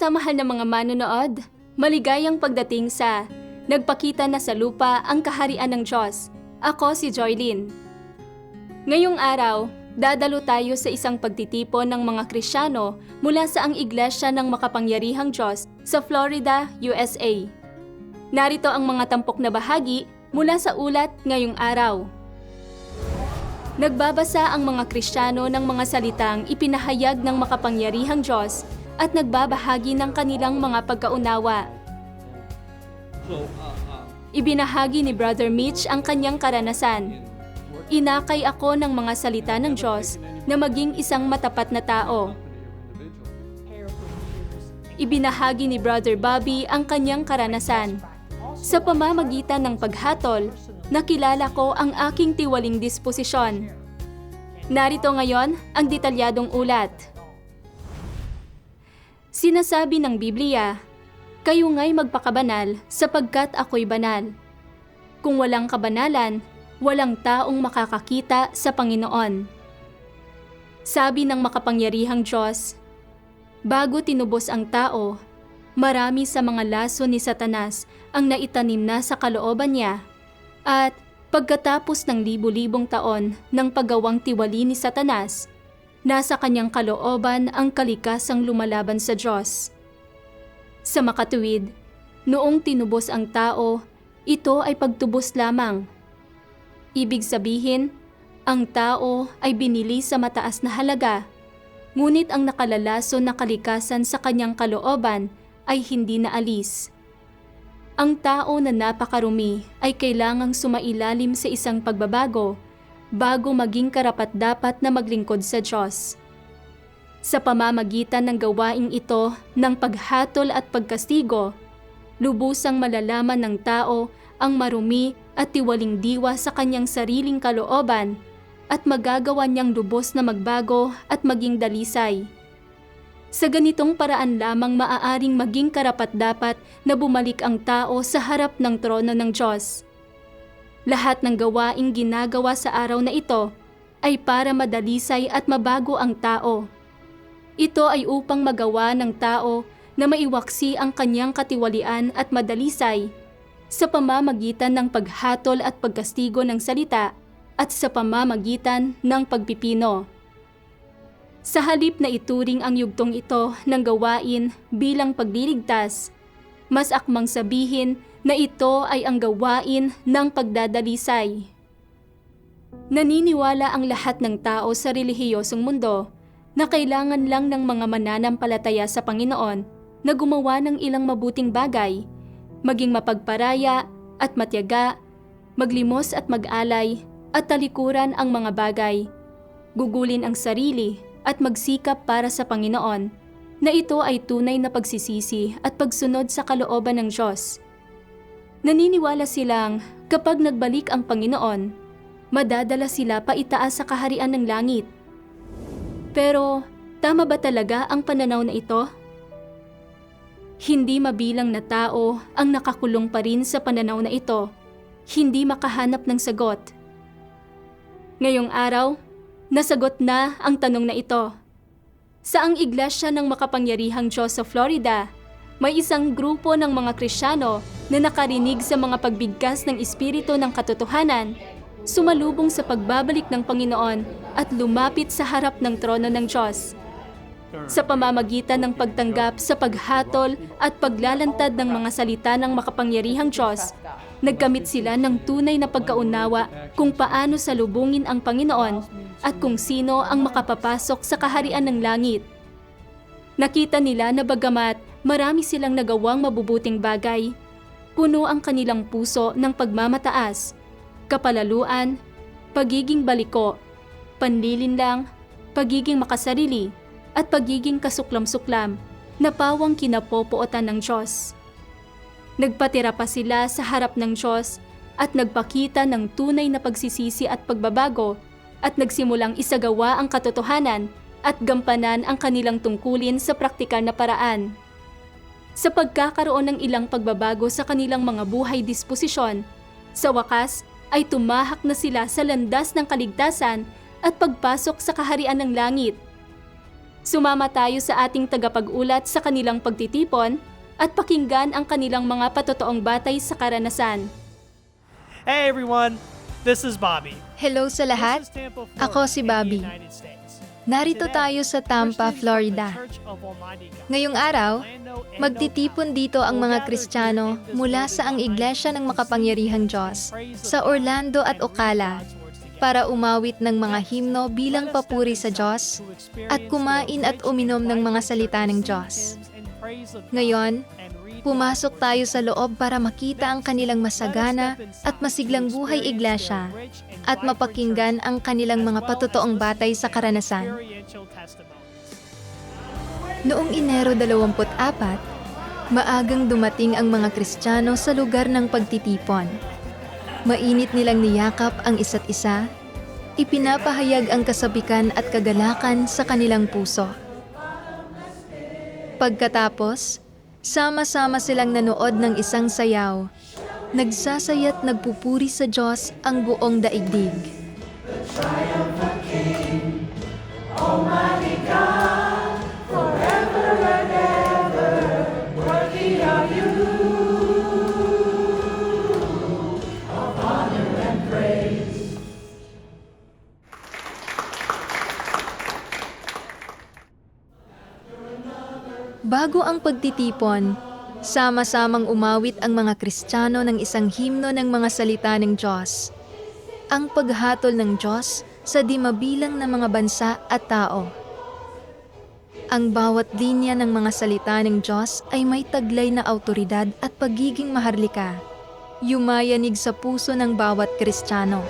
Kamusta mahal na mga manonood? Maligayang pagdating sa Nagpakita na sa lupa ang kaharian ng Diyos. Ako si Joylyn. Ngayong araw, dadalo tayo sa isang pagtitipon ng mga Kristiyano mula sa ang Iglesia ng Makapangyarihang Diyos sa Florida, USA. Narito ang mga tampok na bahagi mula sa ulat ngayong araw. Nagbabasa ang mga Kristiyano ng mga salitang ipinahayag ng makapangyarihang Diyos at nagbabahagi ng kanilang mga pagkaunawa. Ibinahagi ni Brother Mitch ang kanyang karanasan. Inakay ako ng mga salita ng Diyos na maging isang matapat na tao. Ibinahagi ni Brother Bobby ang kanyang karanasan. Sa pamamagitan ng paghatol, nakilala ko ang aking tiwaling disposisyon. Narito ngayon ang detalyadong ulat. Sinasabi ng Biblia, "Kayo nga'y magpakabanal sapagkat ako'y banal." Kung walang kabanalan, walang taong makakakita sa Panginoon. Sabi ng makapangyarihang Diyos, bago tinubos ang tao, marami sa mga laso ni Satanas ang naitanim na sa kalooban niya, at pagkatapos ng libu-libong taon ng paggawang tiwali ni Satanas, nasa kanyang kalooban ang kalikasang lumalaban sa Diyos. Sa makatuwid, noong tinubos ang tao, ito ay pagtubos lamang. Ibig sabihin, ang tao ay binili sa mataas na halaga, ngunit ang nakalalaso na kalikasan sa kanyang kalooban ay hindi naalis. Ang tao na napakarumi ay kailangang sumailalim sa isang pagbabago bago maging karapat-dapat na maglingkod sa Diyos. Sa pamamagitan ng gawaing ito ng paghatol at pagkastigo, lubusang malalaman ng tao ang marumi at tiwaling diwa sa kanyang sariling kalooban at magagawa niyang lubos na magbago at maging dalisay. Sa ganitong paraan lamang maaaring maging karapat-dapat na bumalik ang tao sa harap ng trono ng Diyos. Lahat ng gawaing ginagawa sa araw na ito ay para madalisay at mabago ang tao. Ito ay upang magawa ng tao na maiwaksi ang kanyang katiwalian at madalisay sa pamamagitan ng paghatol at pagkastigo ng salita at sa pamamagitan ng pagpipino. Sa halip na ituring ang yugtong ito ng gawain bilang pagliligtas, mas akmang sabihin na ito ay ang gawain ng pagdadalisay. Naniniwala ang lahat ng tao sa relihiyosong mundo na kailangan lang ng mga mananampalataya sa Panginoon na gumawa ng ilang mabuting bagay, maging mapagparaya at matyaga, maglimos at mag-alay, at talikuran ang mga bagay, gugulin ang sarili at magsikap para sa Panginoon, na ito ay tunay na pagsisisi at pagsunod sa kalooban ng Diyos. Naniniwala silang kapag nagbalik ang Panginoon, madadala sila paitaas sa kaharian ng langit. Pero tama ba talaga ang pananaw na ito? Hindi mabilang na tao ang nakakulong pa rin sa pananaw na ito, hindi makahanap ng sagot. Ngayong araw, nasagot na ang tanong na ito. Sa ang Iglesia ng Makapangyarihang Diyos sa Florida, may isang grupo ng mga Kristiyano na nakarinig sa mga pagbigkas ng Espiritu ng Katotohanan, sumalubong sa pagbabalik ng Panginoon at lumapit sa harap ng trono ng Diyos. Sa pamamagitan ng pagtanggap sa paghatol at paglalantad ng mga salita ng makapangyarihang Diyos, nagkamit sila ng tunay na pagkaunawa kung paano salubungin ang Panginoon at kung sino ang makapapasok sa kaharian ng langit. Nakita nila na bagamat marami silang nagawang mabubuting bagay, puno ang kanilang puso ng pagmamataas, kapalaluan, pagiging baliko, panlilinlang, pagiging makasarili, at pagiging kasuklam-suklam na pawang kinapopootan ng Diyos. Nagpatira pa sila sa harap ng Diyos at nagpakita ng tunay na pagsisisi at pagbabago at nagsimulang isagawa ang katotohanan at gampanan ang kanilang tungkulin sa praktikal na paraan. Sa pagkakaroon ng ilang pagbabago sa kanilang mga buhay disposisyon, sa wakas ay tumahak na sila sa landas ng kaligtasan at pagpasok sa kaharian ng langit. Sumama tayo sa ating tagapag-ulat sa kanilang pagtitipon at pakinggan ang kanilang mga patotoong batay sa karanasan. Hey everyone, this is Bobby. Hello sa lahat. Ako si Bobby. Narito tayo sa Tampa, Florida. Ngayong araw, magtitipon dito ang mga Kristiyano mula sa ang Iglesia ng Makapangyarihang Diyos sa Orlando at Ocala para umawit ng mga himno bilang papuri sa Diyos at kumain at uminom ng mga salita ng Diyos. Ngayon, pumasok tayo sa loob para makita ang kanilang masagana at masiglang buhay iglesia at mapakinggan ang kanilang mga patotoong batay sa karanasan. Noong Enero 24, maagang dumating ang mga Kristiyano sa lugar ng pagtitipon. Mainit nilang niyakap ang isa't isa, ipinapahayag ang kasabikan at kagalakan sa kanilang puso. Pagkatapos, sama-sama silang nanood ng isang sayaw. Nagsasaya't nagpupuri sa Diyos ang buong daigdig. Bago ang pagtitipon, sama-samang umawit ang mga Kristiyano ng isang himno ng mga salita ng Diyos. Ang paghatol ng Diyos sa di mabilang na mga bansa at tao. Ang bawat linya ng mga salita ng Diyos ay may taglay na awtoridad at pagiging maharlika. Yumayanig sa puso ng bawat Kristiyano.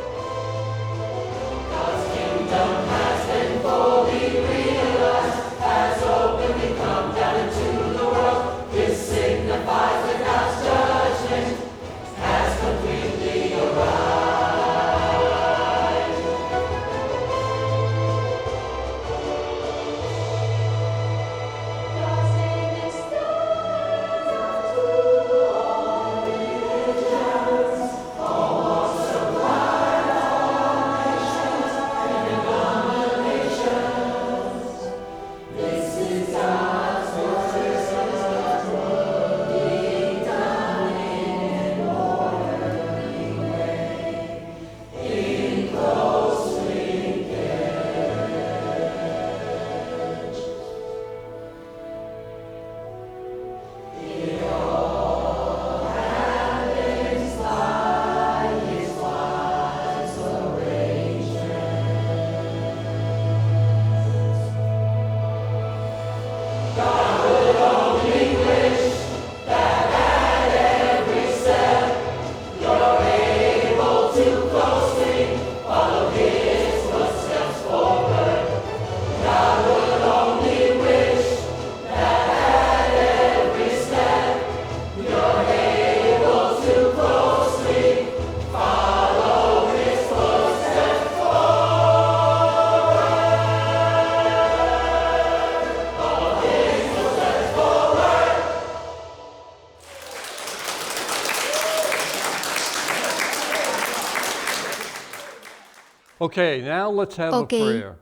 Okay, now let's have a prayer.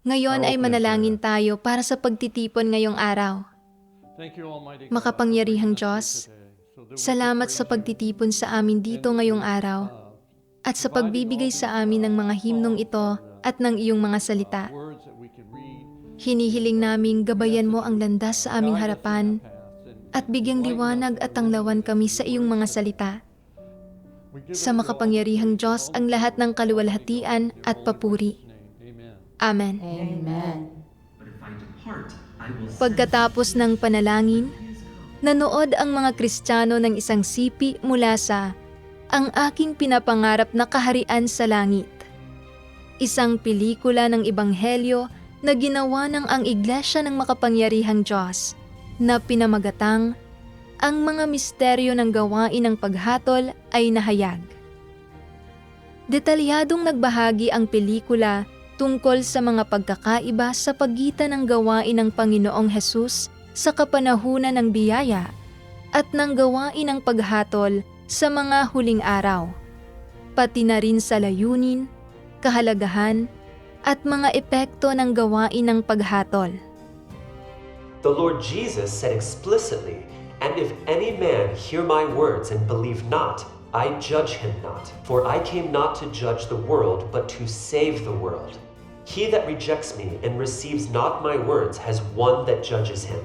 Ngayon ay Open manalangin tayo para sa pagtitipon ngayong araw. Thank you, Almighty God, Makapangyarihang Diyos, salamat sa pagtitipon sa amin dito ngayong araw at sa pagbibigay sa amin ng mga himnong ito at ng iyong mga salita. words that we can read, Hinihiling naming gabayan mo ang landas sa aming harapan at bigyang liwanag at tanglawan kami sa iyong mga salita. Sa makapangyarihang Diyos ang lahat ng kaluwalhatian at papuri. Amen. Pagkatapos ng panalangin, nanood ang mga Kristiyano ng isang sipi mula sa Ang Aking Pinapangarap na Kaharian sa Langit. Isang pelikula ng Ebanghelyo na ginawa ng ang Iglesia ng Makapangyarihang Diyos na pinamagatang Ang Mga Misteryo ng Gawain ng Paghatol ay Nahayag. Detalyadong nagbahagi ang pelikula tungkol sa mga pagkakaiba sa pagitan ng gawain ng Panginoong Hesus sa kapanahunan ng biyaya at ng gawain ng paghatol sa mga huling araw, pati na rin sa layunin, kahalagahan, at mga epekto ng gawain ng paghatol. The Lord Jesus said explicitly, "And if any man hear my words and believe not, I judge him not. For I came not to judge the world, but to save the world. He that rejects me and receives not my words has one that judges him.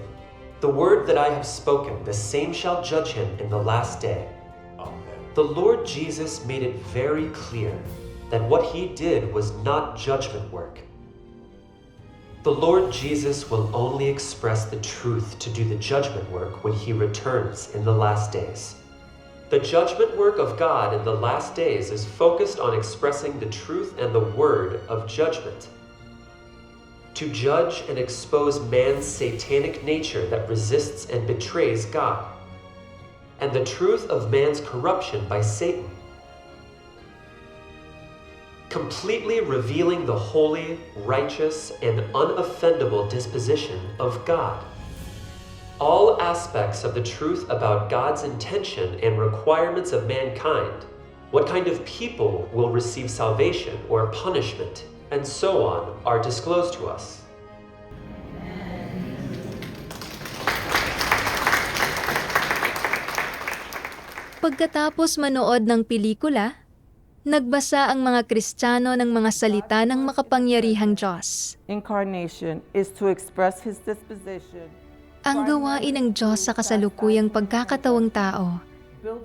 The word that I have spoken, the same shall judge him in the last day." The Lord Jesus made it very clear that what he did was not judgment work. The Lord Jesus will only express the truth to do the judgment work when he returns in the last days. The judgment work of God in the last days is focused on expressing the truth and the word of judgment. To judge and expose man's satanic nature that resists and betrays God, and the truth of man's corruption by Satan, completely revealing the holy, righteous, and unoffendable disposition of God. All aspects of the truth about God's intention and requirements of mankind, what kind of people will receive salvation or punishment, and so on, are disclosed to us. Pagkatapos manood ng pelikula, nagbasa ang mga Kristiyano ng mga salita ng makapangyarihang Diyos. Incarnation is to express His disposition. Ang gawain ng Diyos sa kasalukuyang pagkakatawang tao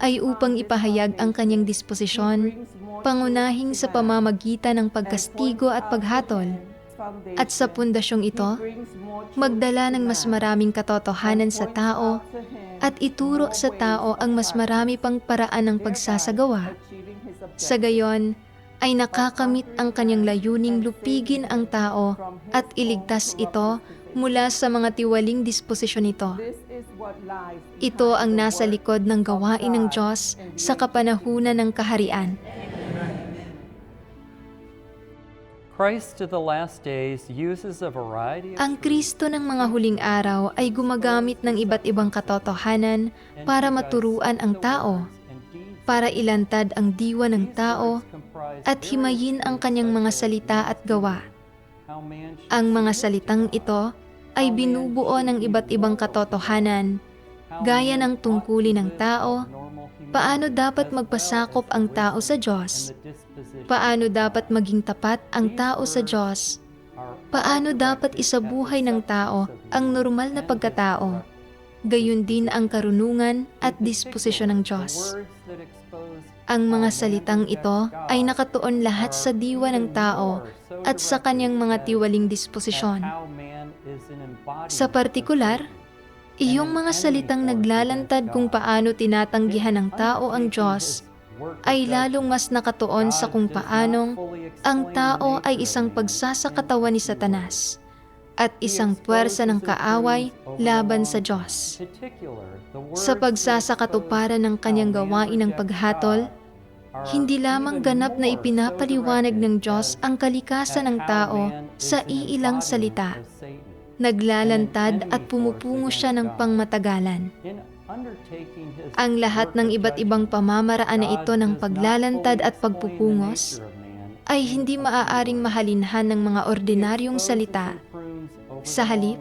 ay upang ipahayag ang kanyang disposisyon, pangunahing sa pamamagitan ng pagkastigo at paghatol. At sa pundasyong ito, magdala ng mas maraming katotohanan sa tao at ituro sa tao ang mas marami pang paraan ng pagsasagawa. Sa gayon, ay nakakamit ang kanyang layuning lupigin ang tao at iligtas ito mula sa mga tiwaling disposisyon nito. Ito ang nasa likod ng gawain ng Diyos sa kapanahunan ng kaharian. Christ of the last days uses a variety of Ang Kristo ng mga huling araw ay gumagamit ng iba't ibang katotohanan para maturuan ang tao, para ilantad ang diwa ng tao at himayin ang kanyang mga salita at gawa. Ang mga salitang ito ay binubuo ng iba't ibang katotohanan, gaya ng tungkulin ng tao, paano dapat magpasakop ang tao sa Diyos, paano dapat maging tapat ang tao sa Diyos, paano dapat isabuhay ng tao ang normal na pagkatao, gayon din ang karunungan at disposisyon ng Diyos. Ang mga salitang ito ay nakatuon lahat sa diwa ng tao at sa kanyang mga tiwaling disposisyon. Sa partikular, iyong mga salitang naglalantad kung paano tinatanggihan ng tao ang Diyos ay lalong mas nakatuon sa kung paanong ang tao ay isang pagsasakatawan ni Satanas at isang puwersa ng kaaway laban sa Diyos. Sa pagsasakatuparan ng kanyang gawain ng paghatol, hindi lamang ganap na ipinapaliwanag ng Diyos ang kalikasan ng tao sa iilang salita. Naglalantad at pumupungo siya ng pangmatagalan. Ang lahat ng iba't ibang pamamaraan na ito ng paglalantad at pagpupungos ay hindi maaaring mahalinhan ng mga ordinaryong salita. Sa halip,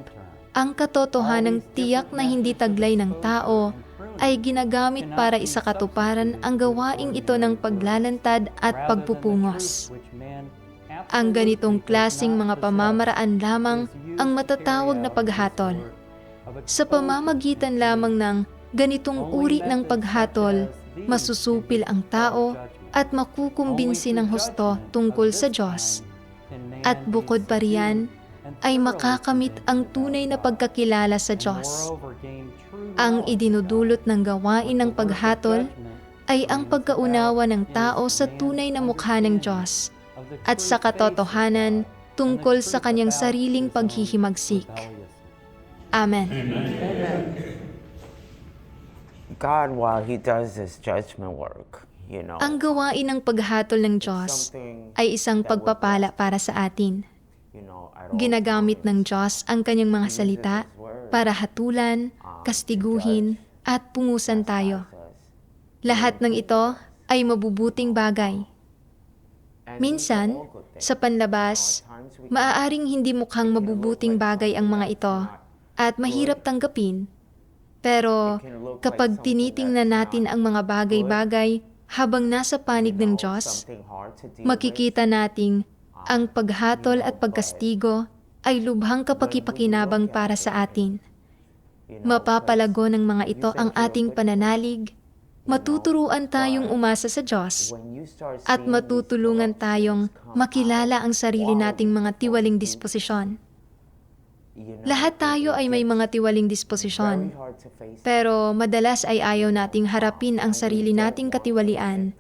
ang katotohanang tiyak na hindi taglay ng tao ay ginagamit para isakatuparan ang gawaing ito ng paglalantad at pagpupungos. Ang ganitong klasing mga pamamaraan lamang ang matatawag na paghatol. Sa pamamagitan lamang ng ganitong uri ng paghatol, masusupil ang tao at makukumbinsi ng husto tungkol sa Diyos. At bukod pa riyan, ay makakamit ang tunay na pagkakilala sa Diyos. Ang idinudulot ng gawain ng paghatol ay ang pagkaunawa ng tao sa tunay na mukha ng Diyos at sa katotohanan tungkol sa kanyang sariling paghihimagsik. Amen. God, while He does His judgment work, Ang gawain ng paghatol ng Diyos ay isang pagpapala para sa atin. Ginagamit ng Diyos ang kanyang mga salita para hatulan, kastiguhin, at pungusan tayo. Lahat ng ito ay mabubuting bagay. Minsan, sa panlabas, maaaring hindi mukhang mabubuting bagay ang mga ito, at mahirap tanggapin. Pero kapag tinitingnan natin ang mga bagay-bagay habang nasa panig ng Diyos, makikita nating ang paghatol at pagkastigo ay lubhang kapakipakinabang para sa atin. Mapapalago ng mga ito ang ating pananalig, matuturuan tayong umasa sa Diyos, at matutulungan tayong makilala ang sarili nating mga tiwaling disposisyon. Lahat tayo ay may mga tiwaling disposisyon, pero madalas ay ayaw nating harapin ang sarili nating katiwalian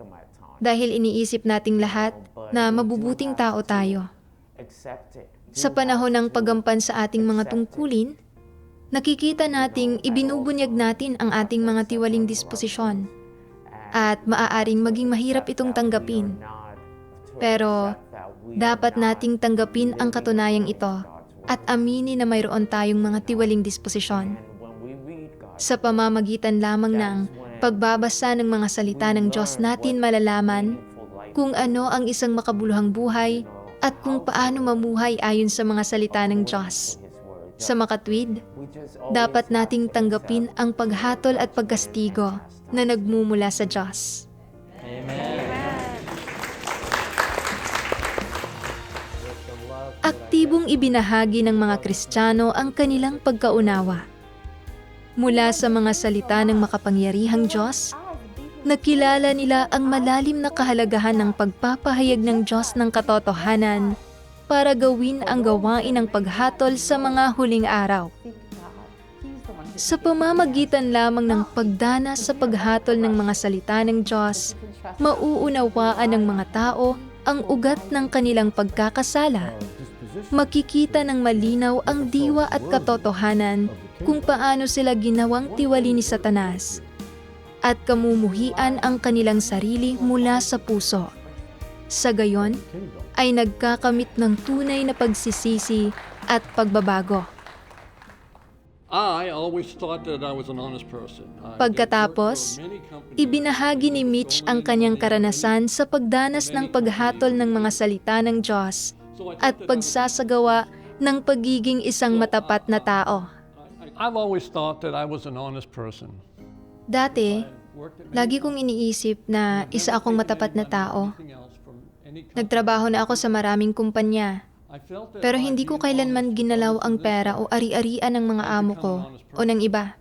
dahil iniisip nating lahat na mabubuting tao tayo. Sa panahon ng paggampan sa ating mga tungkulin, nakikita nating ibinubunyag natin ang ating mga tiwaling disposisyon at maaaring maging mahirap itong tanggapin. Pero dapat nating tanggapin ang katunayang ito at aminin na mayroon tayong mga tiwaling disposisyon. Sa pamamagitan lamang ng pagbabasa ng mga salita ng Diyos natin malalaman kung ano ang isang makabuluhang buhay at kung paano mamuhay ayon sa mga salita ng Diyos. Sa makatwid, dapat nating tanggapin ang paghatol at pagkastigo na nagmumula sa Diyos. Aktibong ibinahagi ng mga Kristiyano ang kanilang pagkaunawa. Mula sa mga salita ng makapangyarihang Diyos, nakilala nila ang malalim na kahalagahan ng pagpapahayag ng Diyos ng katotohanan para gawin ang gawain ng paghatol sa mga huling araw. Sa pamamagitan lamang ng pagdana sa paghatol ng mga salita ng Diyos, mauunawaan ng mga tao ang ugat ng kanilang pagkakasala. Makikita ng malinaw ang diwa at katotohanan kung paano sila ginawang tiwali ni Satanas at kamumuhian ang kanilang sarili mula sa puso. Sa gayon, ay nagkakamit ng tunay na pagsisisi at pagbabago. Pagkatapos, ibinahagi ni Mitch ang kanyang karanasan sa pagdanas ng paghatol ng mga salita ng Diyos at pagsasagawa ng pagiging isang matapat na tao. Dati, lagi kong iniisip na isa akong matapat na tao. Nagtrabaho na ako sa maraming kumpanya, pero hindi ko kailanman ginalaw ang pera o ari-arian ng mga amo ko o ng iba.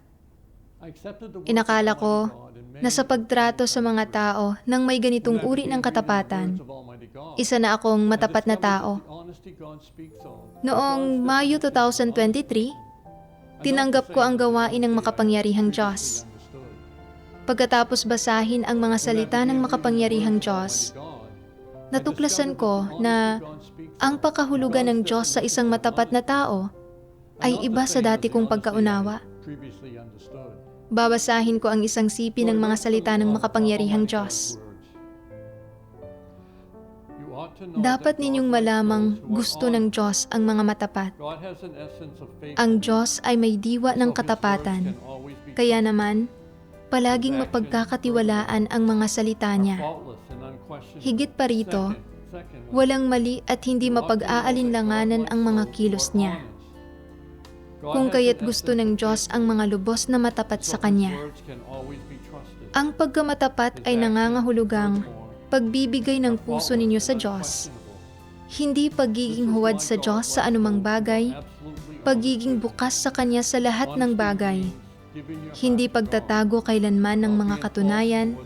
Inakala ko na sa pagtrato sa mga tao nang may ganitong uri ng katapatan, isa na akong matapat na tao. Noong Mayo 2023, tinanggap ko ang gawain ng makapangyarihang Diyos. Pagkatapos basahin ang mga salita ng makapangyarihang Diyos, natuklasan ko na ang pakahulugan ng Diyos sa isang matapat na tao ay iba sa dati kong pagkaunawa. Babasahin ko ang isang sipi ng mga salita ng makapangyarihang Diyos. Dapat ninyong malamang gusto ng Diyos ang mga matapat. Ang Diyos ay may diwa ng katapatan, kaya naman, palaging mapagkakatiwalaan ang mga salita niya. Higit pa rito, walang mali at hindi mapag-aalinlanganan ang mga kilos niya. Kung kaya't gusto ng Diyos ang mga lubos na matapat sa Kanya. Ang pagkamatapat ay nangangahulugang pagbibigay ng puso ninyo sa Diyos. Hindi pagiging huwad sa Diyos sa anumang bagay, pagiging bukas sa Kanya sa lahat ng bagay. Hindi pagtatago kailanman ng mga katunayan,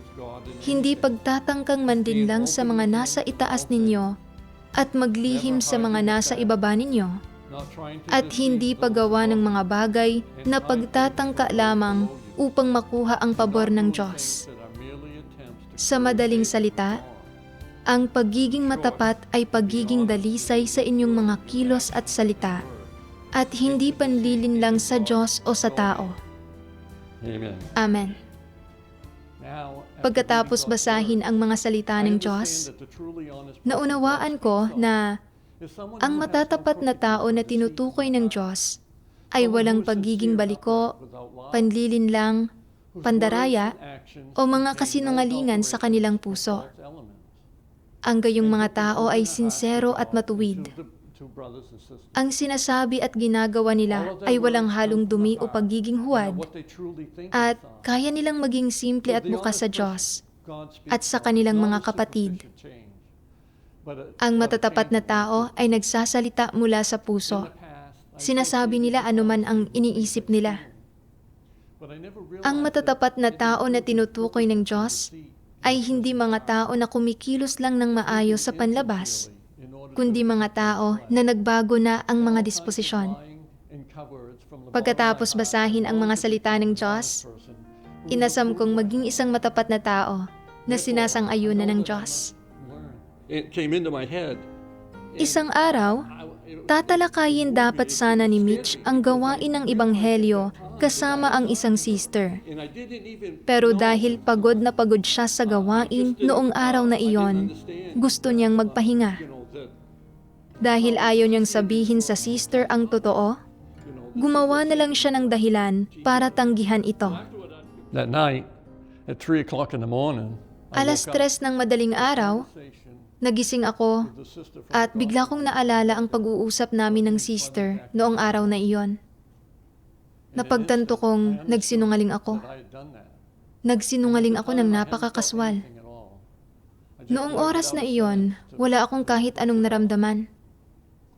hindi pagtatangkang mandinlang sa mga nasa itaas ninyo at maglihim sa mga nasa ibaba ninyo, at hindi paggawa ng mga bagay na pagtatangka lamang upang makuha ang pabor ng Diyos. Sa madaling salita, ang pagiging matapat ay pagiging dalisay sa inyong mga kilos at salita, at hindi panlilinlang sa Diyos o sa tao. Amen. Pagkatapos basahin ang mga salita ng Diyos, naunawaan ko na ang matatapat na tao na tinutukoy ng Diyos ay walang pagiging baliko, panlilinlang, pandaraya, o mga kasinungalingan sa kanilang puso. Ang gayong mga tao ay sinsero at matuwid. Ang sinasabi at ginagawa nila ay walang halong dumi o pagiging huwad, at kaya nilang maging simple at bukas sa Diyos at sa kanilang mga kapatid. Ang matatapat na tao ay nagsasalita mula sa puso. Sinasabi nila anuman ang iniisip nila. Ang matatapat na tao na tinutukoy ng Diyos ay hindi mga tao na kumikilos lang ng maayos sa panlabas, kundi mga tao na nagbago na ang mga disposisyon. Pagkatapos basahin ang mga salita ng Diyos, inasam kong maging isang matapat na tao na sinasang-ayunan ng Diyos. It came into my head. Isang araw, tatalakayin dapat sana ni Mitch ang gawain ng Ebanghelyo kasama ang isang sister. And I didn't even Pero dahil pagod na pagod siya sa gawain noong araw na iyon, gusto niyang magpahinga. that Dahil ayaw niyang sabihin sa sister ang totoo, gumawa na lang siya ng dahilan para tanggihan ito. that night at 3 o'clock in the morning, Alas 3 ng madaling araw, nagising ako at bigla kong naalala ang pag-uusap namin ng sister noong araw na iyon. Napagtanto kong nagsinungaling ako. I had done that. Nagsinungaling ako ng napakakaswal. At all. Noong oras na iyon, wala akong kahit anong naramdaman.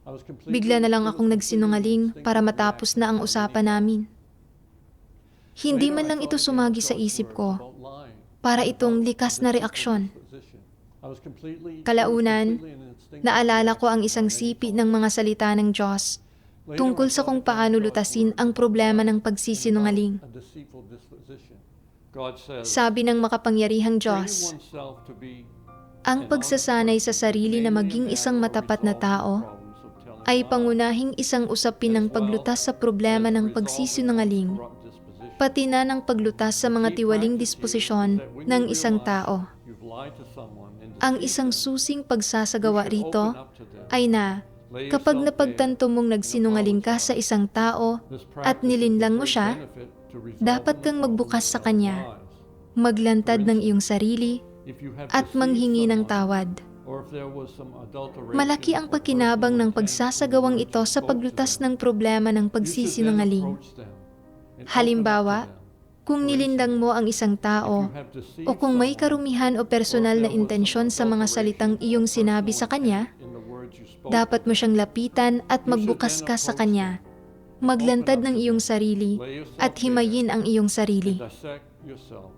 I was completely Bigla na lang akong nagsinungaling para matapos na ang usapan namin. Hindi man lang ito sumagi sa isip ko about lying. para itong likas na reaksyon. Position. I was completely Kalaunan, an instinct. naalala ko ang isang sipi ng mga salita ng Diyos tungkol sa kung paano lutasin ang problema ng pagsisinungaling. A deceitful disposition. God says, Sabi ng makapangyarihang "Train Diyos, oneself to be ang pagsasanay sa sarili na maging isang matapat na tao problems of telling ay pangunahing isang usapin ng paglutas sa problema ng pagsisinungaling, corrupt disposition. pati na ng paglutas sa mga tiwaling disposisyon ng isang tao. You've lied to someone and Ang isang susing pagsasagawa rito open up to them. ay na kapag napagtanto mong nagsinungaling ka sa isang tao This at nilinlang mo siya, benefit to resolve dapat kang magbukas sa kanya, maglantad ng iyong sarili if you have at deceived manghingi ng someone, tawad. or if there was some adulteration Malaki ang or pakinabang ng pagsasagawang ito sa paglutas ng problema ng you should then pagsisinungaling. approach them and Halimbawa, open up to them. kung nilindang mo ang isang tao You have deceived o kung may someone karumihan o personal na intensyon sa mga salitang iyong sinabi sa kanya, in the words you spoke. dapat mo siyang lapitan at magbukas ka sa kanya. Maglantad ng iyong sarili at himayin ang iyong sarili. Dissect yourself.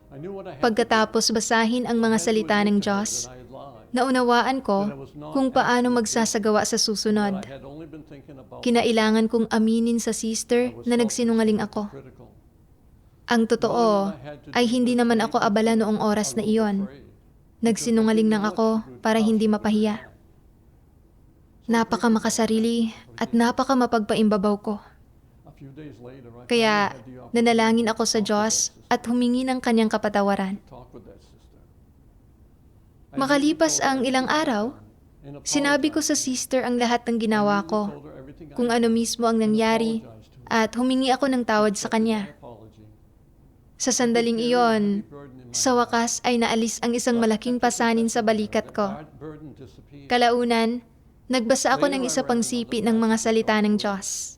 I knew what I had Pagkatapos basahin ang mga salita ng Diyos, that I had lied. naunawaan ko kung paano magsasagawa sa susunod. I had only been thinking about Kinailangan kong aminin sa sister na nagsinungaling ako. critical. Ang totoo ay hindi naman ako abala noong oras na iyon. Nagsinungaling lang ako para hindi mapahiya. Napaka makasarili at napaka mapagpaimbabaw ko. A few days later, I Kaya had the opportunity nanalangin ako sa Diyos at humingi ng kanyang kapatawaran. to talk with that sister. Makalipas ang ilang araw, And sinabi ko sa sister ang lahat ng ginawa ko, told her everything I kung ano mismo ang nangyari, at humingi ako ng tawad sa kanya. apology. Sa sandaling iyon, sa wakas ay naalis ang isang malaking pasanin sa balikat ko. That burden disappeared. Kalaunan, nagbasa ako ng isa pang sipi ng mga salita ng Diyos.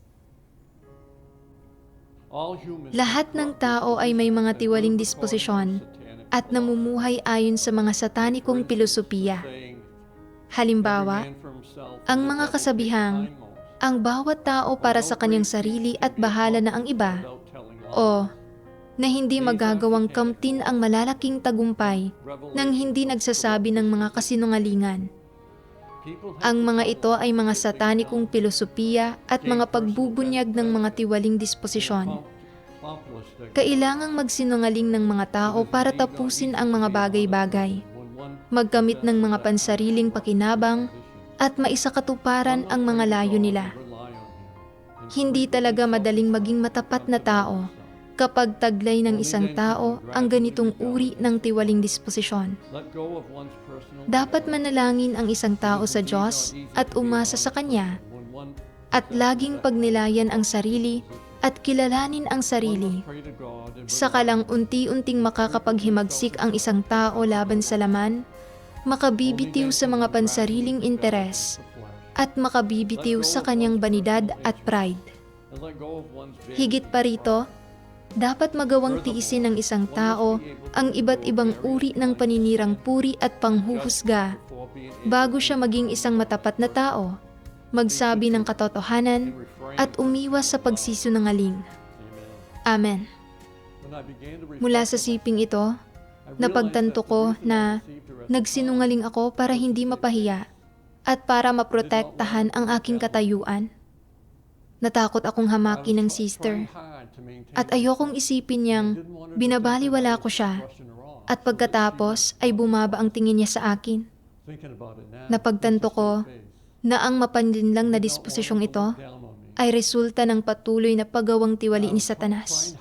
All humans Lahat ng tao ay may mga tiwaling disposisyon at namumuhay ayon sa mga satanikong pilosopiya. saying, Halimbawa, man for himself, ang mga kasabihang, ang bawat tao para sa kanyang sarili at bahala na ang iba, without telling lies. o na hindi magagawang kamtin ang malalaking tagumpay nang hindi nagsasabi ng mga kasinungalingan. People have Ang mga ito ay mga satanikong pilosopiya at mga pagbubunyag ng mga tiwaling disposisyon. accomplished their Kailangang magsinungaling ng mga tao para tapusin ang mga bagay-bagay, when one magkamit ng mga pansariling pakinabang, at maisakatuparan ang mga layo nila. rely on him. Hindi talaga madaling maging matapat na tao kapag taglay ng isang tao ang ganitong uri ng tiwaling disposisyon. Let go of one's personal Dapat manalangin ang isang tao sa Diyos at umasa sa Kanya, when one at laging pagnilayan ang sarili at kilalanin ang sarili. pray to God and Saka lang unti-unting makakapaghimagsik ang isang tao laban sa laman, makabibitiw sa mga pansariling interes, at makabibitiw sa kanyang banidad at pride. and let go of one's vanity. Higit pa rito, dapat magawang tiisin ng isang tao ang iba't ibang uri ng paninirang puri at panghuhusga Before being bago siya maging isang matapat na tao, magsabi ng katotohanan at umiwas sa pagsisinungaling. Amen. when I began to Mula sa siping ito, napagtanto ko na nagsinungaling ako para hindi mapahiya at para maprotektahan ang aking katayuan. Natakot akong hamakin ng sister at ayokong isipin niyang binabaliwala ko siya at pagkatapos ay bumaba ang tingin niya sa akin. Napagtanto ko na ang mapanlinlang na disposisyong ito ay resulta ng patuloy na paggawang tiwali ni Satanas.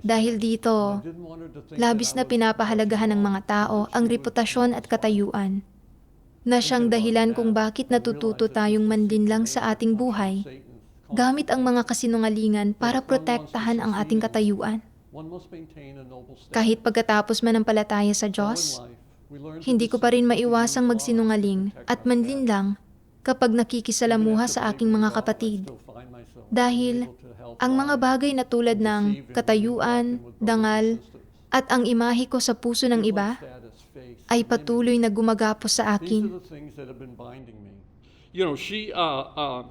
Dahil dito, labis na pinapahalagahan ng mga tao ang reputasyon at katayuan, na siyang dahilan kung bakit natututo tayong manlinlang sa ating buhay, gamit ang mga kasinungalingan para protektahan ang ating katayuan. Kahit pagkatapos manampalataya sa Diyos, hindi ko pa rin maiwasang magsinungaling at manlinlang kapag nakikisalamuha sa aking mga kapatid. Dahil ang mga bagay na tulad ng katayuan, dangal, at ang imahe ko sa puso ng iba ay patuloy na gumagapos sa akin.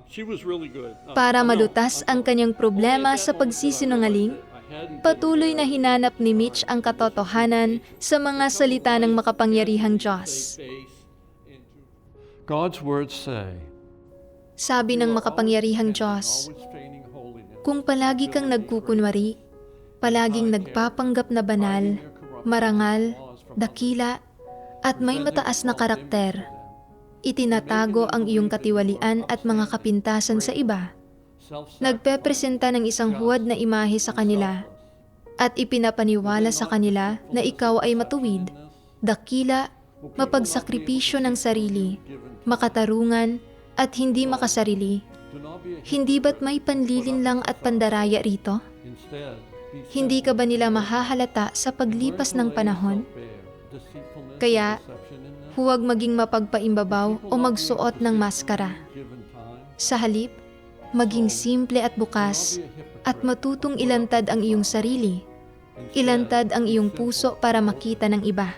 She was really good. Para malutas ang kanyang problema sa pagsisinungaling, patuloy na hinanap ni Mitch ang katotohanan sa mga salita ng makapangyarihang Diyos. God's words say, Sabi ng makapangyarihang Diyos, kung palagi kang nagkukunwari, palaging nagpapanggap na banal, marangal, dakila, at may mataas na karakter, itinatago ang iyong katiwalian at mga kapintasan sa iba, nagpepresenta ng isang huwad na imahe sa kanila, at ipinapaniwala sa kanila na ikaw ay matuwid, dakila, mapagsakripisyo ng sarili, makatarungan, at hindi makasarili. Hindi ba't may panlilinlang at pandaraya rito? Hindi ka ba nila mahahalata sa paglipas ng panahon? Kaya, huwag maging mapagpaimbabaw o magsuot ng maskara. Sa halip, maging simple at bukas at matutong ilantad ang iyong sarili. Ilantad ang iyong puso para makita ng iba.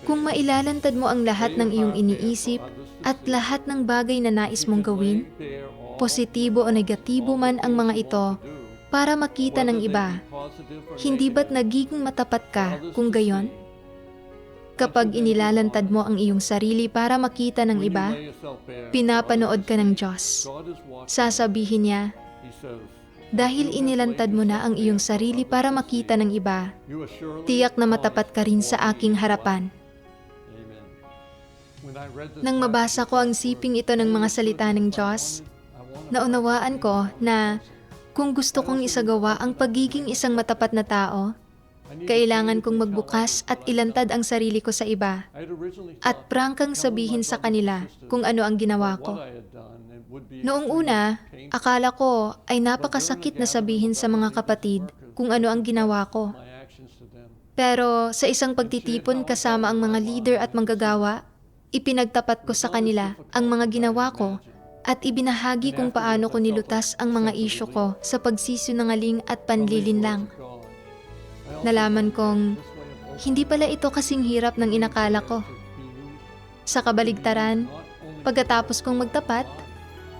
Kung mailalantad mo ang lahat ng iyong iniisip at lahat ng bagay na nais mong gawin, positibo o negatibo man ang mga ito, para makita ng iba, hindi ba't nagiging matapat ka kung gayon? Kapag inilalantad mo ang iyong sarili para makita ng iba, pinapanood ka ng Diyos. Sasabihin niya, dahil inilantad mo na ang iyong sarili para makita ng iba, tiyak na matapat ka rin sa aking harapan. Nang mabasa ko ang siping ito ng mga salita ng Diyos, naunawaan ko na kung gusto kong isagawa ang pagiging isang matapat na tao, kailangan kong magbukas at ilantad ang sarili ko sa iba at prangkang sabihin sa kanila kung ano ang ginawa ko. Noong una, akala ko ay napakasakit na sabihin sa mga kapatid kung ano ang ginawa ko. Pero sa isang pagtitipon kasama ang mga leader at manggagawa, ipinagtapat ko sa kanila ang mga ginawa ko at ibinahagi kung paano ko nilutas ang mga isyu ko sa pagsisinungaling at panlilinlang. Nalaman kong hindi pala ito kasing hirap ng inakala ko. Sa kabaligtaran, pagkatapos kong magtapat,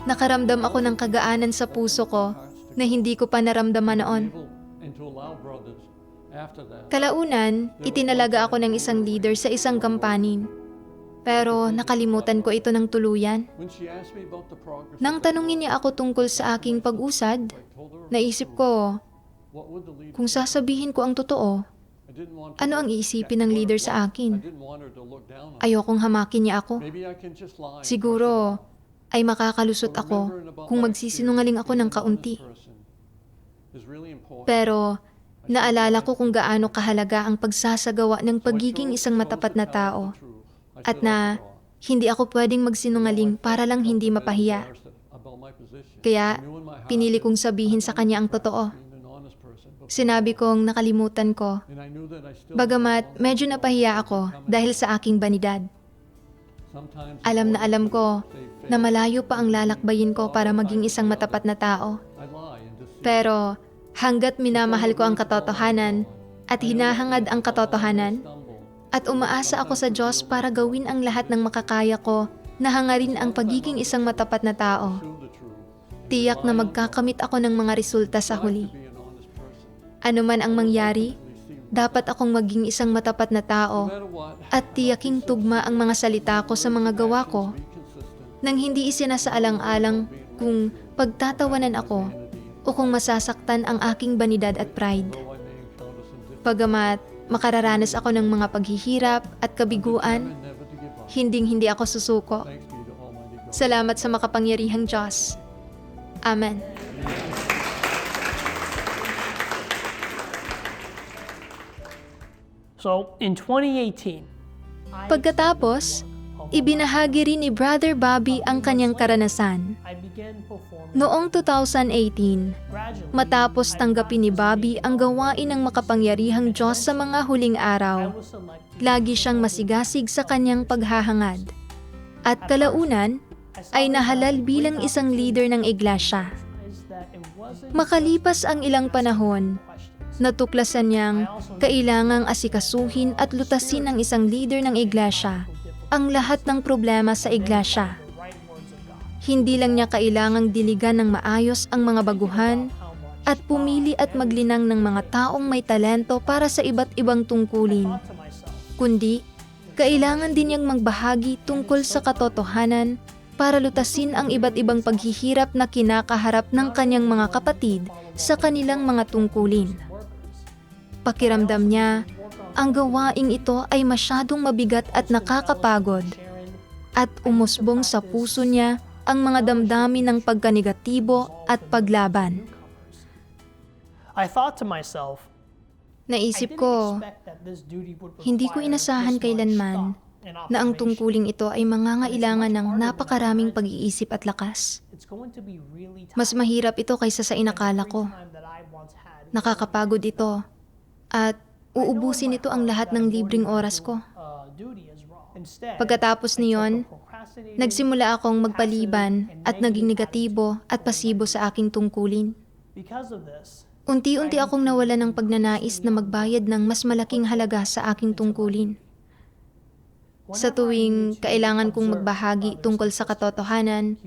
nakaramdam ako ng kagaanan sa puso ko na hindi ko pa naramdaman noon. Kalaunan, itinalaga ako ng isang leader sa isang kampanin. Pero nakalimutan ko ito ng tuluyan. Nang tanungin niya ako tungkol sa aking pag-usad, naisip ko, kung sasabihin ko ang totoo, ano ang iisipin ng leader sa akin? Ayokong hamakin niya ako. Siguro ay makakalusot ako kung magsisinungaling ako ng kaunti. Pero naalala ko kung gaano kahalaga ang pagsasagawa ng pagiging isang matapat na tao. At na hindi ako pwedeng magsinungaling para lang hindi mapahiya. Kaya pinili kong sabihin sa kanya ang totoo. Sinabi kong nakalimutan ko, bagamat medyo napahiya ako dahil sa aking banidad. Sometimes Alam ko na malayo pa ang lalakbayin ko para maging isang matapat na tao. I lie and deceive. Pero hanggat minamahal ko ang katotohanan at hinahangad ang katotohanan, at umaasa ako sa Diyos para gawin ang lahat ng makakaya ko na hangarin ang pagiging isang matapat na tao, tiyak na magkakamit ako ng mga resulta sa huli. Be an honest person. Ano man ang mangyari, dapat akong maging isang matapat na tao No matter what, at tiyaking tugma ang mga salita ko sa mga gawa ko be consistent. nang hindi isinasaalang-alang kung pagtatawanan ako o kung masasaktan ang aking vanidad at pride. Though I may encounter some difficulties, Pagamat makararanas ako ng mga paghihirap at kabiguan, never to give up. hinding-hindi ako susuko. Thanks be to Almighty God. Salamat sa makapangyarihang Diyos. Amen. So in 2018, Pagkatapos, ibinahagi rin ni Brother Bobby ang kanyang karanasan. I began performing Noong 2018, gradually. matapos tanggapin ni Bobby ang gawain ng makapangyarihang Diyos sa mga huling I araw, was selected. lagi siyang masigasig sa kanyang paghahangad. At kalaunan, ay nahalal bilang isang leader ng iglesia. That it wasn't Makalipas ang ilang panahon, natuklasan niyang kailangang asikasuhin at lutasin ng isang leader ng iglesia ang lahat ng problema sa iglesia. right words of God. Hindi lang niya kailangang diligan ng maayos ang mga baguhan at pumili at maglinang ng mga taong may talento para sa iba't ibang tungkulin, Thought to myself, kundi kailangan din niyang magbahagi tungkol sa katotohanan para lutasin ang iba't ibang paghihirap na kinakaharap ng kanyang mga kapatid sa kanilang mga tungkulin. Pakiramdam niya, ang gawaing ito ay masyadong mabigat at nakakapagod at umusbong sa puso niya ang mga damdamin ng pagkanegatibo at paglaban. I thought to myself, Naisip ko, hindi ko inasahan kailanman na ang tungkuling ito ay mangangailangan ng napakaraming pag-iisip at lakas. Mas mahirap ito kaysa sa inakala ko. Nakakapagod ito at uubusin ito ang lahat ng libreng oras ko. Pagkatapos niyon, nagsimula akong magpaliban at naging negatibo at pasibo sa aking tungkulin. Unti-unti akong nawala ng pagnanais na magbayad ng mas malaking halaga sa aking tungkulin. Sa tuwing kailangan kong magbahagi tungkol sa katotohanan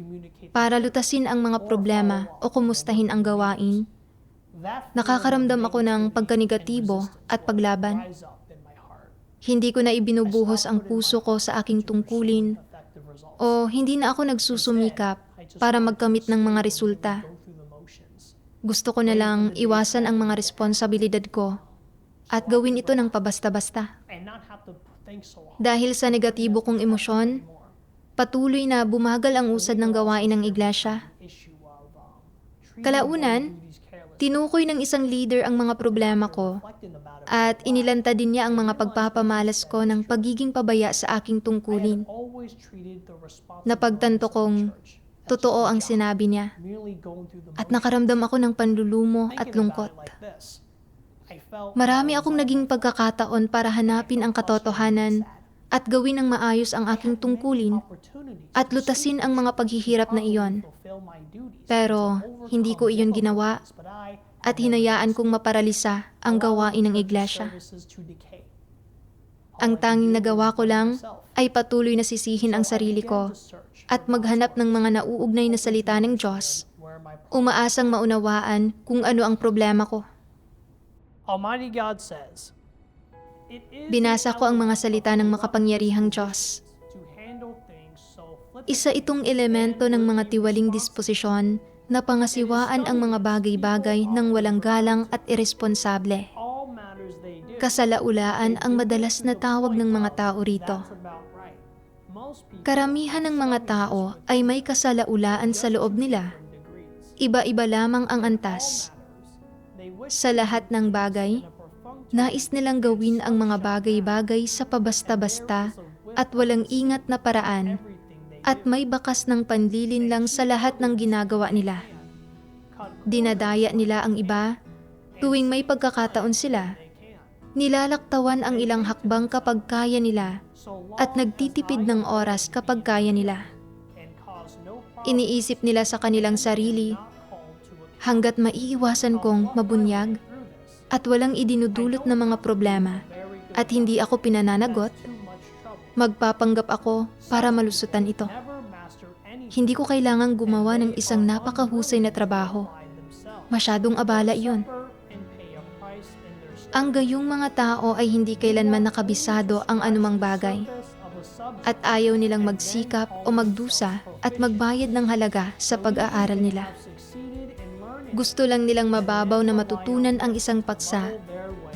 para lutasin ang mga problema o kumustahin ang gawain, nakakaramdam ako ng pagkanegatibo at paglaban. Hindi ko na ibinubuhos ang puso ko sa aking tungkulin o hindi na ako nagsusumikap para magkamit ng mga resulta. Gusto ko na lang iwasan ang mga responsibilidad ko at gawin ito ng pabasta-basta. Dahil sa negatibo kong emosyon, patuloy na bumagal ang usad ng gawain ng iglesia. Kalaunan, tinukoy ng isang leader ang mga problema ko at inilanta din niya ang mga pagpapamalas ko ng pagiging pabaya sa aking tungkulin. Napagtanto kong totoo ang sinabi niya at nakaramdam ako ng panlulumo at lungkot. Marami akong naging pagkakataon para hanapin ang katotohanan at gawin ng maayos ang aking tungkulin at lutasin ang mga paghihirap na iyon. Pero hindi ko iyon ginawa at hinayaan kong maparalisa ang gawain ng iglesia. Ang tanging nagawa ko lang ay patuloy na sisihin ang sarili ko at maghanap ng mga nauugnay na salita ng Diyos, umaasang maunawaan kung ano ang problema ko. Almighty God says, Binasa ko ang mga salita ng makapangyarihang Diyos. Isa itong elemento ng mga tiwaling disposisyon na pangasiwaan ang mga bagay-bagay ng walang galang at iresponsable. Kasalaulaan ang madalas na tawag ng mga tao rito. Karamihan ng mga tao ay may kasalaulaan sa loob nila. Iba-iba lamang ang antas. Sa lahat ng bagay, nais nilang gawin ang mga bagay-bagay sa pabasta-basta at walang ingat na paraan at may bakas ng panlilin lang sa lahat ng ginagawa nila. Dinadaya nila ang iba tuwing may pagkakataon sila Nilalaktawan ang ilang hakbang kapag kaya nila at nagtitipid ng oras kapag kaya nila. Iniisip nila sa kanilang sarili, hanggat maiiwasan kong mabunyag at walang idinudulot na mga problema at hindi ako pinananagot, magpapanggap ako para malusutan ito. Hindi ko kailangang gumawa ng isang napakahusay na trabaho. Masyadong abala iyon. Ang gayong mga tao ay hindi kailanman nakabisado ang anumang bagay at ayaw nilang magsikap o magdusa at magbayad ng halaga sa pag-aaral nila. Gusto lang nilang mababaw na matutunan ang isang paksa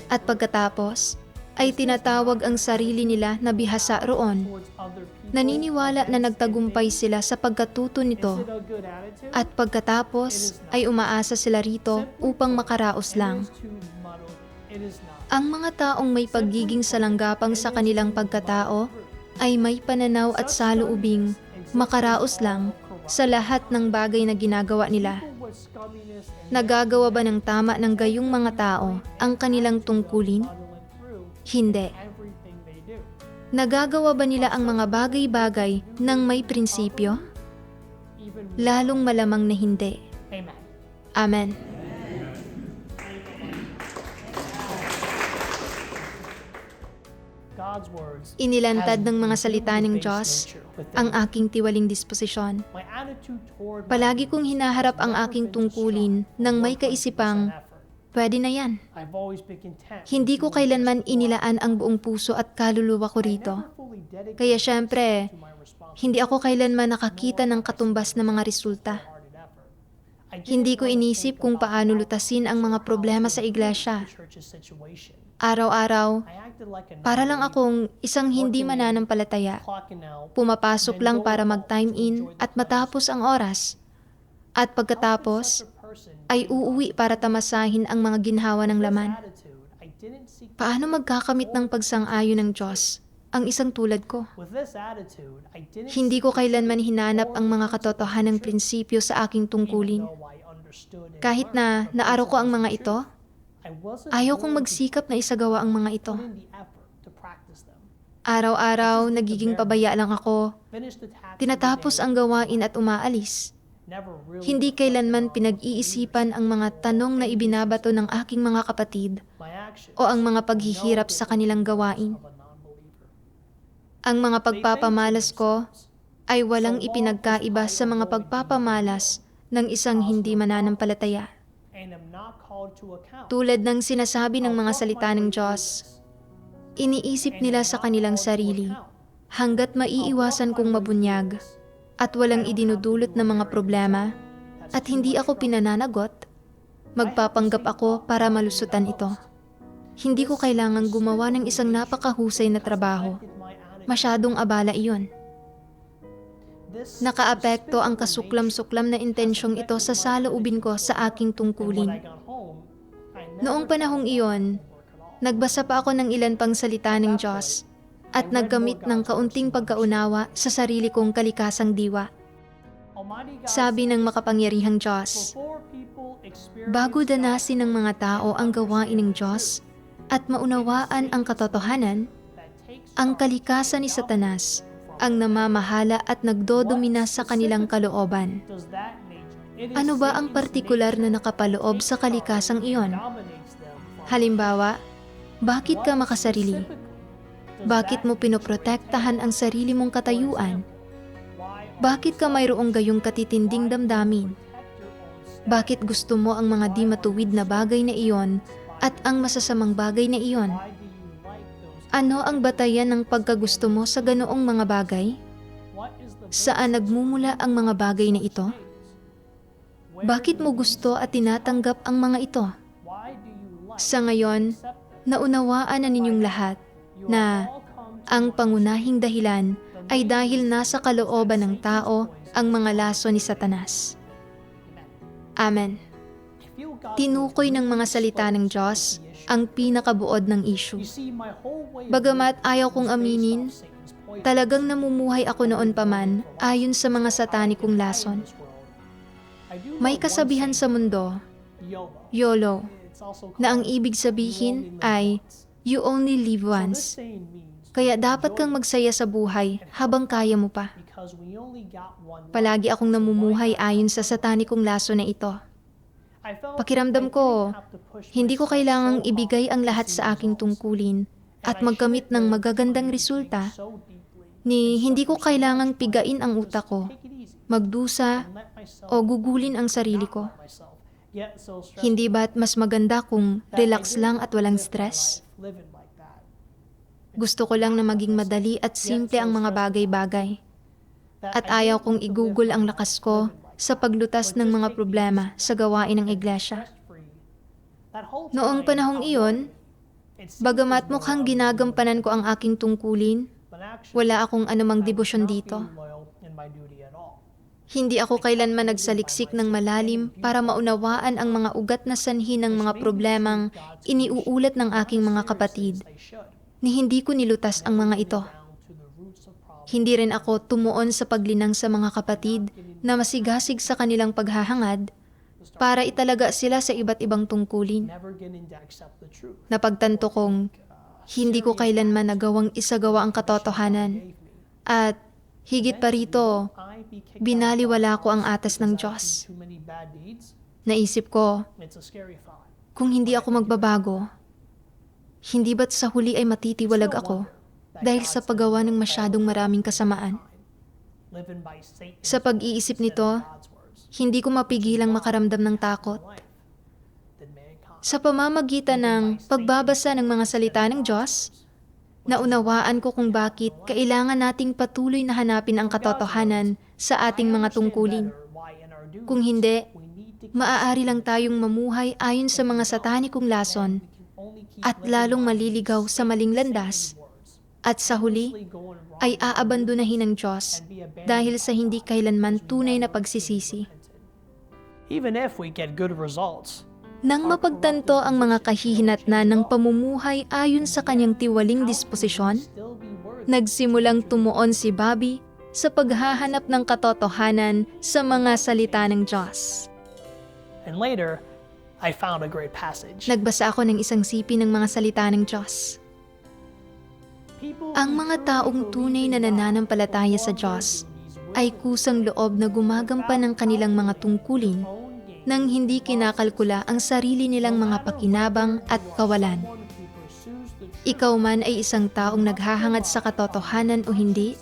at pagkatapos ay tinatawag ang sarili nila na bihasa roon. Naniniwala na nagtagumpay sila sa pagkatuto nito at pagkatapos ay umaasa sila rito upang makaraos lang. Ang mga taong may pagiging salanggapang sa kanilang pagkatao ay may pananaw at saloobing makaraos lang sa lahat ng bagay na ginagawa nila. Nagagawa ba ng tama ng gayong mga tao ang kanilang tungkulin? Hindi. Nagagawa ba nila ang mga bagay-bagay ng may prinsipyo? Lalong malamang na hindi. Amen. Inilantad ng mga salita ng Diyos ang aking tiwaling disposisyon. Palagi kong hinaharap ang aking tungkulin ng may kaisipang, pwede na yan. Hindi ko kailanman inilaan ang buong puso at kaluluwa ko rito. Kaya syempre, hindi ako kailanman nakakita ng katumbas na mga resulta. Hindi ko inisip kung paano lutasin ang mga problema sa iglesia. Araw-araw, para lang akong isang hindi mananampalataya. Pumapasok lang para mag-time in at matapos ang oras. At pagkatapos, ay uuwi para tamasahin ang mga ginhawa ng laman. Paano magkakamit ng pagsang-ayon ng Diyos ang isang tulad ko? Hindi ko kailanman hinanap ang mga katotohanang prinsipyo sa aking tungkulin. Kahit na naaro ko ang mga ito, ayaw kong magsikap na isagawa ang mga ito. Araw-araw, nagiging pabaya lang ako. Tinatapos ang gawain at umaalis. Hindi kailanman pinag-iisipan ang mga tanong na ibinabato ng aking mga kapatid o ang mga paghihirap sa kanilang gawain. Ang mga pagpapamalas ko ay walang ipinagkaiba sa mga pagpapamalas ng isang hindi mananampalataya. Tulad ng sinasabi ng mga salita ng Diyos, iniisip nila sa kanilang sarili, hanggat maiiwasan kong mabunyag at walang idinudulot na mga problema at hindi ako pinananagot, magpapanggap ako para malusutan ito. Hindi ko kailangang gumawa ng isang napakahusay na trabaho. Masyadong abala iyon. Nakaapekto ang kasuklam-suklam na intensyong ito sa saloobin ko sa aking tungkulin. Noong panahong iyon, nagbasa pa ako ng ilan pang salita ng Diyos at nagkamit ng kaunting pagkaunawa sa sarili kong kalikasang diwa. Sabi ng makapangyarihang Diyos, bago danasin ng mga tao ang gawain ng Diyos at maunawaan ang katotohanan, ang kalikasan ni Satanas ang namamahala at nagdodomina sa kanilang kalooban. Ano ba ang partikular na nakapaloob sa kalikasang iyon? Halimbawa, bakit ka makasarili? Bakit mo pinoprotektahan ang sarili mong katayuan? Bakit ka mayroong gayong katitinding damdamin? Bakit gusto mo ang mga di matuwid na bagay na iyon at ang masasamang bagay na iyon? Ano ang batayan ng pagkagusto mo sa ganoong mga bagay? Saan nagmumula ang mga bagay na ito? Bakit mo gusto at tinatanggap ang mga ito? Sa ngayon, naunawaan na ninyong lahat na ang pangunahing dahilan ay dahil nasa kalooban ng tao ang mga laso ni Satanas. Amen. Tinukoy ng mga salita ng Diyos ang pinakabuod ng issue. Bagamat ayaw kong aminin, talagang namumuhay ako noon pa man ayon sa mga satanikong lason. May kasabihan sa mundo, YOLO, na ang ibig sabihin ay You only live once. Kaya dapat kang magsaya sa buhay habang kaya mo pa. Palagi akong namumuhay ayon sa satanikong laso na ito. Pakiramdam ko, hindi ko kailangang ibigay ang lahat sa aking tungkulin at magkamit ng magagandang resulta, ni hindi ko kailangang pigain ang utak ko, magdusa o gugulin ang sarili ko. Hindi ba't mas maganda kung relax lang at walang stress? Gusto ko lang na maging madali at simple ang mga bagay-bagay. At ayaw kong igugol ang lakas ko sa paglutas ng mga problema sa gawain ng iglesia. Noong panahong iyon, bagamat mukhang ginagampanan ko ang aking tungkulin, wala akong anumang debosyon dito. Hindi ako kailanman nagsaliksik ng malalim para maunawaan ang mga ugat na sanhi ng mga problemang iniuulat ng aking mga kapatid, ni hindi ko nilutas ang mga ito. Hindi rin ako tumuon sa paglinang sa mga kapatid na masigasig sa kanilang paghahangad para italaga sila sa iba't ibang tungkulin. Napagtanto kong hindi ko kailanman nagawang isagawa ang katotohanan at higit pa rito, binaliwala ko ang atas ng Diyos. Naisip ko, kung hindi ako magbabago, hindi ba't sa huli ay matitiwalag ako dahil sa paggawa ng masyadong maraming kasamaan? Sa pag-iisip nito, hindi ko mapigilang makaramdam ng takot. Sa pamamagitan ng pagbabasa ng mga salita ng Diyos, naunawaan ko kung bakit kailangan nating patuloy na hanapin ang katotohanan sa ating mga tungkulin. Kung hindi, maaari lang tayong mamuhay ayon sa mga satanikong lason at lalong maliligaw sa maling landas at sa huli ay aabandonahin ng Diyos dahil sa hindi kailanman tunay na pagsisisi. Even if we get good results, Nang mapagtanto ang mga kahihinatnan ng pamumuhay ayon sa kanyang tiwaling disposisyon, nagsimulang tumuon si Bobby sa paghahanap ng katotohanan sa mga salita ng Diyos. and later, I found a great passage. Nagbasa ako ng isang sipi ng mga salita ng Diyos. Ang mga taong tunay na nananampalataya sa Diyos ay kusang loob na gumagampan ng kanilang mga tungkulin nang hindi kinakalkula ang sarili nilang mga pakinabang at kawalan. Ikaw man ay isang taong naghahangad sa katotohanan o hindi,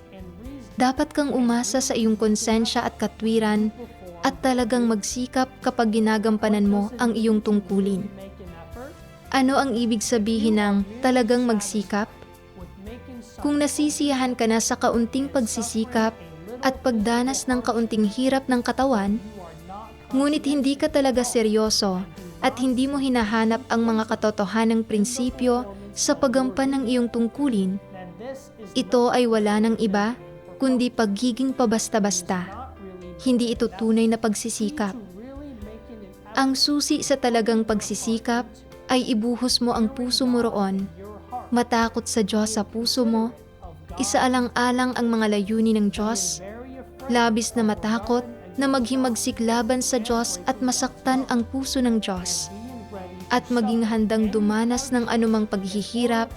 dapat kang umasa sa iyong konsensya at katwiran at talagang magsikap kapag ginagampanan mo ang iyong tungkulin. Ano ang ibig sabihin ng talagang magsikap? Kung nasisiyahan ka na sa kaunting pagsisikap at pagdanas ng kaunting hirap ng katawan, ngunit hindi ka talaga seryoso at hindi mo hinahanap ang mga katotohanang prinsipyo sa paggampan ng iyong tungkulin, ito ay wala ng iba kundi pagiging pabasta-basta. Hindi ito tunay na pagsisikap. Ang susi sa talagang pagsisikap ay ibuhos mo ang puso mo roon, matakot sa Diyos sa puso mo, isaalang-alang ang mga layunin ng Diyos, labis na matakot na maghimagsik laban sa Diyos at masaktan ang puso ng Diyos, at maging handang dumanas ng anumang paghihirap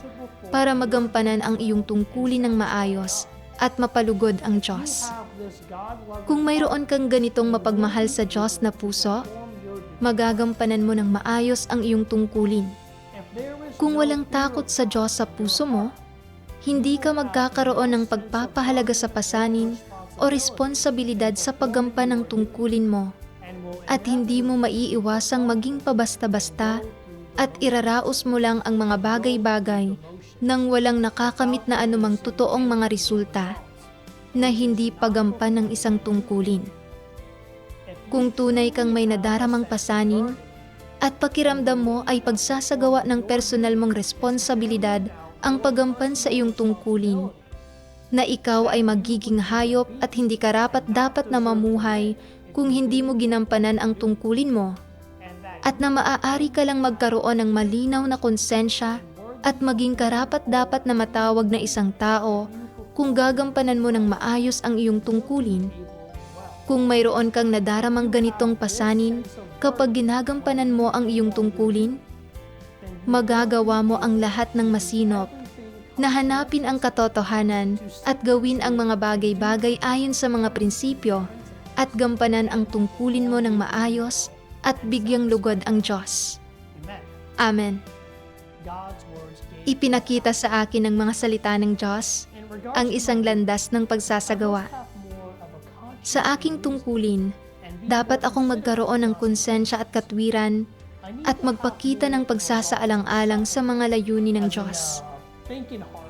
para magampanan ang iyong tungkulin ng maayos at mapalugod ang Diyos. Kung mayroon kang ganitong mapagmahal sa Diyos na puso, magagampanan mo ng maayos ang iyong tungkulin. Kung walang takot sa Diyos sa puso mo, hindi ka magkakaroon ng pagpapahalaga sa pasanin o responsibilidad sa paggampan ng tungkulin mo, at hindi mo maiiwasang maging pabasta-basta at iraraos mo lang ang mga bagay-bagay nang walang nakakamit na anumang totoong mga resulta na hindi pagampan ng isang tungkulin. Kung tunay kang may nadaramang pasanin at pakiramdam mo ay pagsasagawa ng personal mong responsibilidad ang pagampan sa iyong tungkulin, na ikaw ay magiging hayop at hindi karapat-dapat na mamuhay kung hindi mo ginampanan ang tungkulin mo, at na maaari ka lang magkaroon ng malinaw na konsensya at maging karapat-dapat na matawag na isang tao kung gagampanan mo ng maayos ang iyong tungkulin. Kung mayroon kang nadaramang ganitong pasanin kapag ginagampanan mo ang iyong tungkulin, magagawa mo ang lahat ng masinop, na hanapin ang katotohanan at gawin ang mga bagay-bagay ayon sa mga prinsipyo at gampanan ang tungkulin mo ng maayos at bigyang lugod ang Diyos. Amen. Ipinakita sa akin ng mga salita ng Diyos ang isang landas ng pagsasagawa. Sa aking tungkulin, dapat akong magkaroon ng konsensya at katwiran at magpakita ng pagsasaalang-alang sa mga layunin ng Diyos.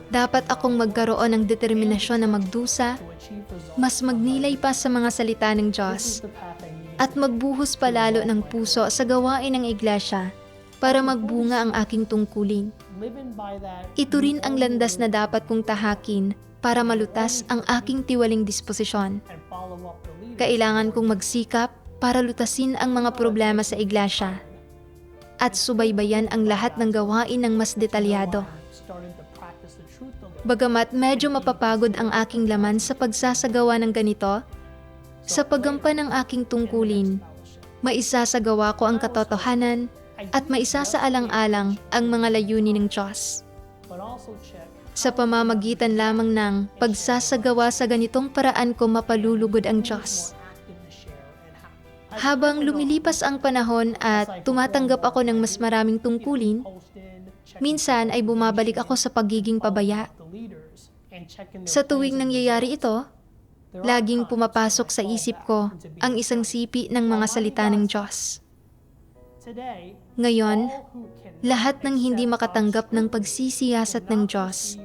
Dapat akong magkaroon ng determinasyon na magdusa, mas magnilay pa sa mga salita ng Diyos, at magbuhos palalo ng puso sa gawain ng iglesia para magbunga ang aking tungkulin. Ito rin ang landas na dapat kong tahakin para malutas ang aking tiwaling disposisyon. Kailangan kong magsikap para lutasin ang mga problema sa iglesia at subaybayan ang lahat ng gawain ng mas detalyado. Bagamat medyo mapapagod ang aking laman sa pagsasagawa ng ganito, sa paggampan ng aking tungkulin, maisasagawa ko ang katotohanan at maisasaalang-alang ang mga layunin ng Diyos. Sa pamamagitan lamang ng pagsasagawa sa ganitong paraan ko mapalulugod ang Diyos. Habang lumilipas ang panahon at tumatanggap ako ng mas maraming tungkulin, minsan ay bumabalik ako sa pagiging pabaya. Sa tuwing nangyayari ito, laging pumapasok sa isip ko ang isang sipi ng mga salita ng Diyos. Ngayon, lahat ng hindi makatanggap ng pagsisiyasat ng Diyos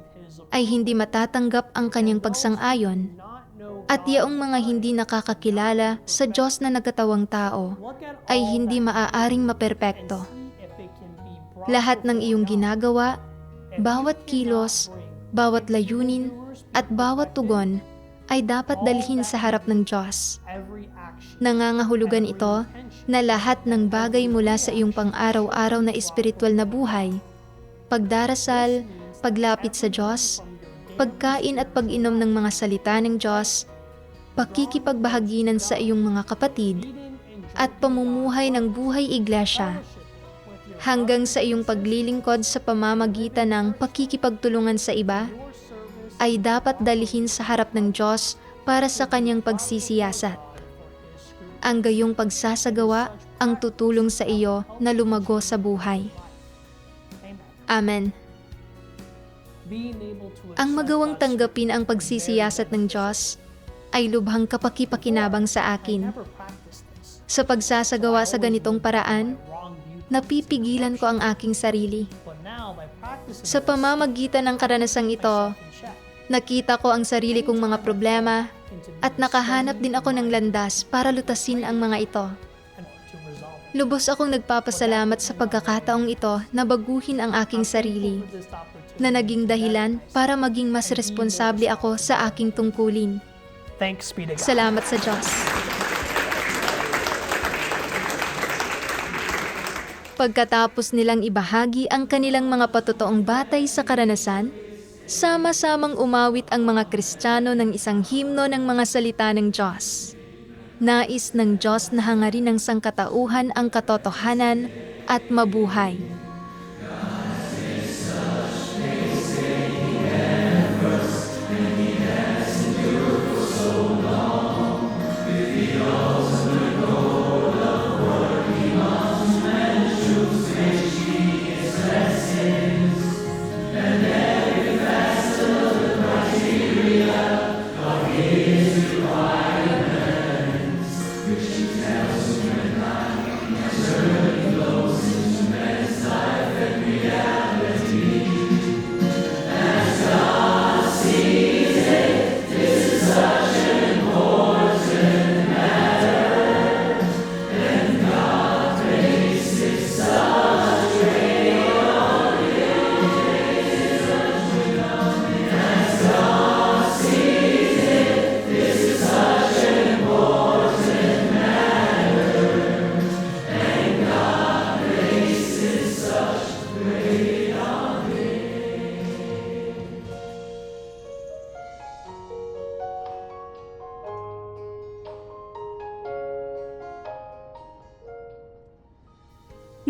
ay hindi matatanggap ang kanyang pagsang-ayon, at yaong mga hindi nakakakilala sa Diyos na nagkatawang tao ay hindi maaaring maperpekto. Lahat ng iyong ginagawa, bawat kilos, bawat layunin, at bawat tugon ay dapat dalhin sa harap ng Diyos. Nangangahulugan ito na lahat ng bagay mula sa iyong pang-araw-araw na espiritual na buhay, pagdarasal, paglapit sa Diyos, pagkain at pag-inom ng mga salita ng Diyos, pakikipagbahaginan sa iyong mga kapatid, at pamumuhay ng buhay iglesia, hanggang sa iyong paglilingkod sa pamamagitan ng pakikipagtulungan sa iba, ay dapat dalhin sa harap ng Diyos para sa kanyang pagsisiyasat. Ang gayong pagsasagawa ang tutulong sa iyo na lumago sa buhay. Amen. Ang magawang tanggapin ang pagsisiyasat ng Diyos ay lubhang kapakipakinabang sa akin. Sa pagsasagawa sa ganitong paraan, napipigilan ko ang aking sarili. Sa pamamagitan ng karanasang ito, nakita ko ang sarili kong mga problema at nakahanap din ako ng landas para lutasin ang mga ito. Lubos akong nagpapasalamat sa pagkakataong ito na baguhin ang aking sarili, na naging dahilan para maging mas responsable ako sa aking tungkulin. Thanks be to God. Salamat sa Diyos. Pagkatapos nilang ibahagi ang kanilang mga patotoong batay sa karanasan, sama-samang umawit ang mga Kristiyano ng isang himno ng mga salita ng Diyos. Nais ng Diyos na hangarin ng sangkatauhan ang katotohanan at mabuhay.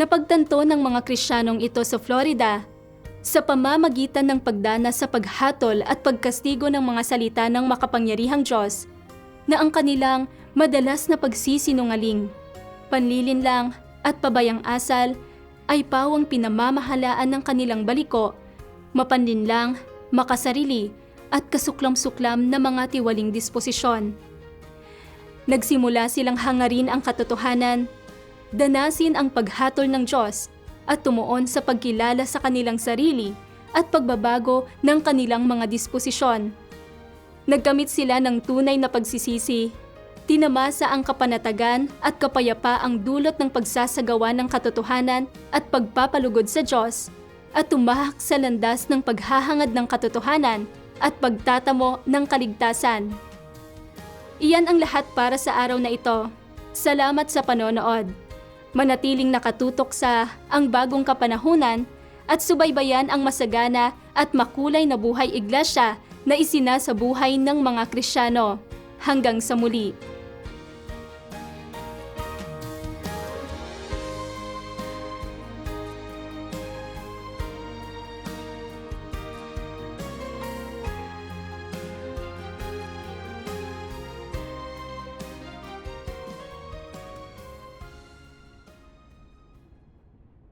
Napagtanto ng mga Kristiyanong ito sa Florida sa pamamagitan ng pagdana sa paghatol at pagkastigo ng mga salita ng makapangyarihang Diyos na ang kanilang madalas na pagsisinungaling, panlilinlang at pabayang asal ay pawang pinamamahalaan ng kanilang baliko, mapanlinlang, makasarili at kasuklam-suklam na mga tiwaling disposisyon. Nagsimula silang hangarin ang katotohanan, danasin ang paghatol ng Diyos at tumuon sa pagkilala sa kanilang sarili at pagbabago ng kanilang mga disposisyon. Nagkamit sila ng tunay na pagsisisi, tinamasa ang kapanatagan at kapayapaang dulot ng pagsasagawa ng katotohanan at pagpapalugod sa Diyos at tumahak sa landas ng paghahangad ng katotohanan at pagtatamo ng kaligtasan. Iyan ang lahat para sa araw na ito. Salamat sa panonood. Manatiling nakatutok sa Ang Bagong Kapanahunan at subaybayan ang masagana at makulay na buhay iglesia na isinasabuhay ng mga Kristiyano. Hanggang sa muli.